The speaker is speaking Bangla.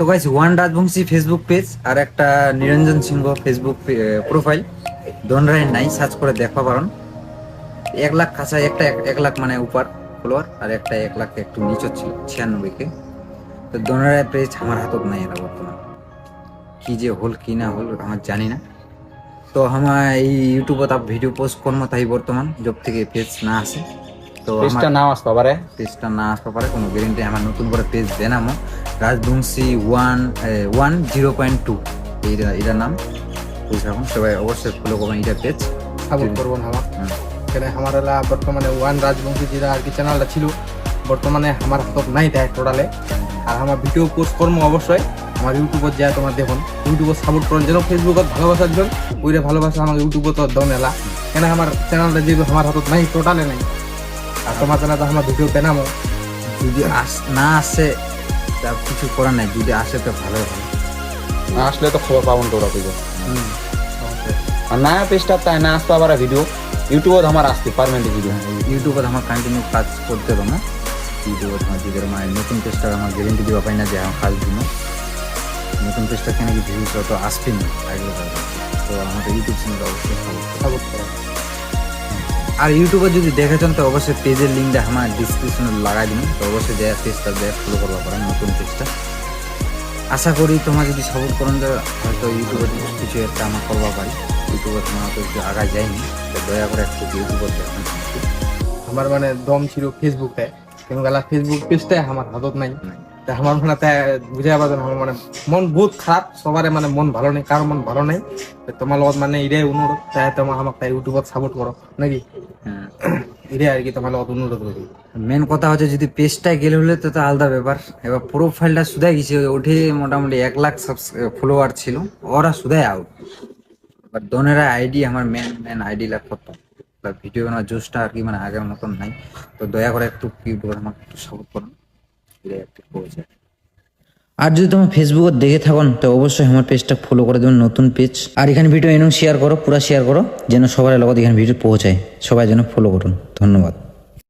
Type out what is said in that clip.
তো guys one Rajbanshi Facebook page আর একটা নিরঞ্জন সিংহ ফেসবুক প্রোফাইল দোনরাই নাই, সার্চ করে দেখবা পারেন। 1 লাখ কাছা, একটা 1 লাখ মানে উপর ফলোয়ার, আর একটা 1 লাখ একটু নিচে ছিল 96K। তো দোনরাই পেজ আমার হাতত নাই এটা বর্তমান, কি যে হল কি না হল আমার জানি না। তো আমার এই ইউটিউবত ভিডিও পোস্ট করবো তাই বর্তমান জব থেকে পেজ না আসে, তো পেজটা নাও আসতে পারে, পেজটা না আসতে পারে কোনো গ্যারেন্টি। আমার নতুন করে পেজ দেনামো রাজবংশী 1.0.2 এটার নাম বুঝে এখন সবাই অবশ্যই ফলো করবেন এটা পেজ, সাপোর্ট করবো না আমার এখানে। আমার এলা বর্তমানে ওয়ান রাজবংশী যেটা আর কি চ্যানেলটা ছিল বর্তমানে আমার হাতত নাই দেয় টোটালে। আর আমার ভিডিও পোস্ট করবো অবশ্যই আমার ইউটিউবত যায়, তোমার দেখুন ইউটিউবত সাপোর্ট করেন যেন ফেসবুকত ভালোবাসার জন্য ওইটা ভালোবাসা আমার ইউটিউবত দন এলা। কেন আমার চ্যানেলটা যেহেতু আমার হাতত নাই টোটালে নাই, আর তোমার চ্যানেলটা আমার ভিডিও বেনামো যদি না আসে তা কিছু করার নাই, যদি আসে তো ভালোই ভালো। না আসলে তো খবর পাবন তো ওরা পেজে। আর না পেজটা তাই না আসতে পারে ভিডিও ইউটিউবত আমার আসতে পারমেন্ট ভিডিও। ইউটিউবত আমার কন্টিনিউ কাজ করতে দেবো না, ইউটিউবত আমার যদি মানে নতুন পেজটা আমার গ্যারেন্টি দেওয়া পাই না যে আমার কাজ দিব নতুন পেজটা কেন কি ভিউজ অত আসবে না আগে। তো আমাদের ইউটিউব চ্যানেলটা অবশ্যই সাপোর্ট করো। আর ইউটিউবে যদি দেখেছেন তো অবশ্যই পেজের লিঙ্কটা আমার ডিসক্রিপশনে লাগাই দিন, তো অবশ্যই যে পেজটা দেখ ফলো করবা পারেন নতুন পেজটা। আশা করি তোমরা যদি সাপোর্ট করেন তো হয়তো ইউটিউবে কিছু একটা আমার করবা পারি। ইউটিউবে তোমার তো একটু আগা যায়নি, তো দয়া করে একটু ইউটিউবে দেখেন। আমার মানে দম ছিল ফেসবুকে, কিন্তু গেলা ফেসবুক পেজটাই আমার হাতত নাই। তা আমার মানে তাই বুঝে পাবেন আমার মানে মন বহুত খারাপ, সবার মানে মন ভালো নেই, কারো মন ভালো নেই। তোমার লগত মানে এটাই অনুরোধ, তাই তোমার আমাকে তাই ইউটিউবত সাপোর্ট করো নাকি, এটাই আর কি তোমার লগত অনুরোধ করি। মেন কথা হচ্ছে যদি পেজটা গেলে হলে তো আলাদা ব্যাপার। এবার প্রোফাইলটা শুধাই গেছে, ওঠে মোটামুটি 1 লাখ ফলোয়ার ছিল, ওরা শুধাই আউট। বাট দোনেরা আইডি আমার মেন আইডি লাগ করতাম, ভিডিও বানার জোশটা আর কি মানে আগের মতন নাই। তো দয়া করে একটু ইউটিউবে আমাকে একটু সাপোর্ট করুন, এটাই একটু পৌঁছে। আর যদি তোমার ফেসবুকে দেখে থাকুন তো অবশ্যই আমার পেজটা ফলো করে দেবেন, নতুন পেজ। আর এখানে ভিডিও এনে শেয়ার করো, পুরো শেয়ার করো যেন সবার লগত এখানে ভিডিও পৌঁছায়, সবাই যেন ফলো করুন। ধন্যবাদ।